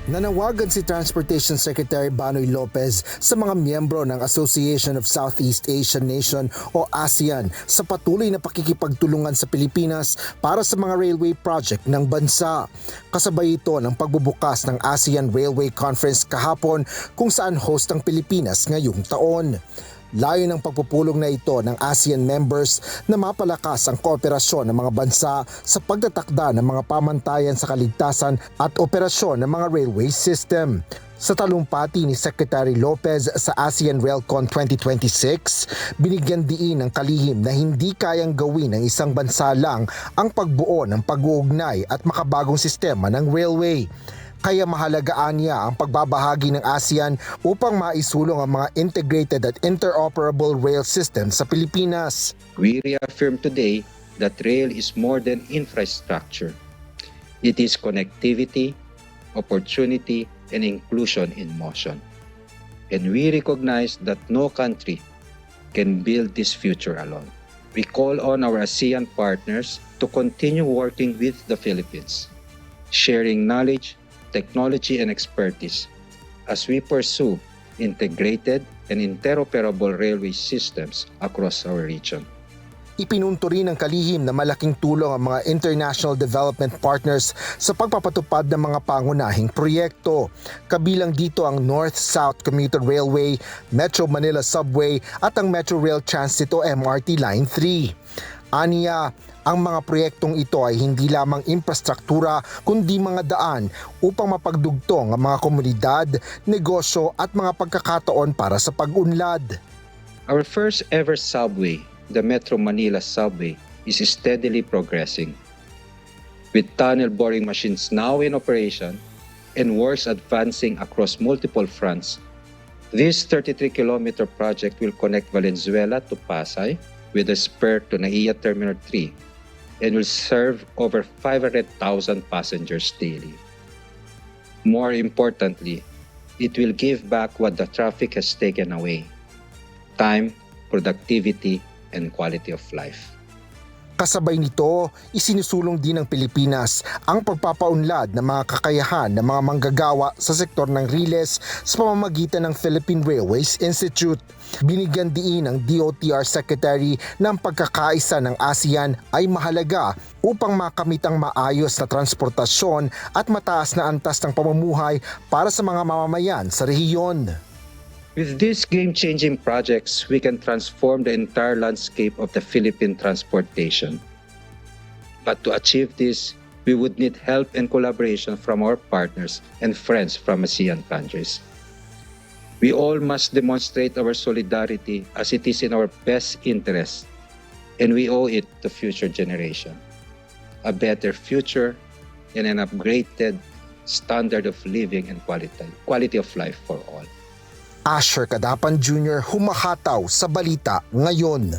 Nanawagan si Transportation Secretary Banoy Lopez sa mga miyembro ng Association of Southeast Asian Nation o ASEAN sa patuloy na pakikipagtulungan sa Pilipinas para sa mga railway project ng bansa. Kasabay ito ng pagbubukas ng ASEAN Railway Conference kahapon kung saan host ang Pilipinas ngayong taon. Layo ng pagpupulong na ito ng ASEAN members na mapalakas ang kooperasyon ng mga bansa sa pagtatakda ng mga pamantayan sa kaligtasan at operasyon ng mga railway system. Sa talumpati ni Secretary Lopez sa ASEAN RailCon 2026, binigyan diin ng kalihim na hindi kayang gawin ng isang bansa lang ang pagbuo ng pag-uugnay at makabagong sistema ng railway. Kaya mahalagaan niya ang pagbabahagi ng ASEAN upang maisulong ang mga integrated at interoperable rail system sa Pilipinas. We reaffirm today that rail is more than infrastructure. It is connectivity, opportunity, and inclusion in motion. And we recognize that no country can build this future alone. We call on our ASEAN partners to continue working with the Philippines, sharing knowledge, technology, and expertise as we pursue integrated and interoperable railway systems across our region. Ipinunto rin ng kalihim na malaking tulong ang mga international development partners sa pagpapatupad ng mga pangunahing proyekto. Kabilang dito ang North-South Commuter Railway, Metro Manila Subway at ang Metro Rail Transit o MRT Line 3. Aniya, ang mga proyektong ito ay hindi lamang infrastruktura kundi mga daan upang mapagdugtong ang mga komunidad, negosyo at mga pagkakataon para sa pag-unlad. Our first ever subway, the Metro Manila Subway, is steadily progressing. With tunnel boring machines now in operation and works advancing across multiple fronts, this 33-kilometer project will connect Valenzuela to Pasay with a spur to NAIA Terminal 3 and will serve over 500,000 passengers daily. More importantly, it will give back what the traffic has taken away: time, productivity, and quality of life. Kasabay nito, isinusulong din ng Pilipinas ang pagpapaunlad ng mga kakayahan ng mga manggagawa sa sektor ng riles sa pamamagitan ng Philippine Railways Institute. Binigyan diin ng DOTR Secretary ng pagkakaisa ng ASEAN ay mahalaga upang makamit ang maayos na transportasyon at mataas na antas ng pamumuhay para sa mga mamamayan sa rehiyon. With these game-changing projects, we can transform the entire landscape of the Philippine transportation. But to achieve this, we would need help and collaboration from our partners and friends from ASEAN countries. We all must demonstrate our solidarity as it is in our best interest, and we owe it to future generation. A better future and an upgraded standard of living and quality of life for all. Asher Cadapan Jr. humahataw sa balita ngayon.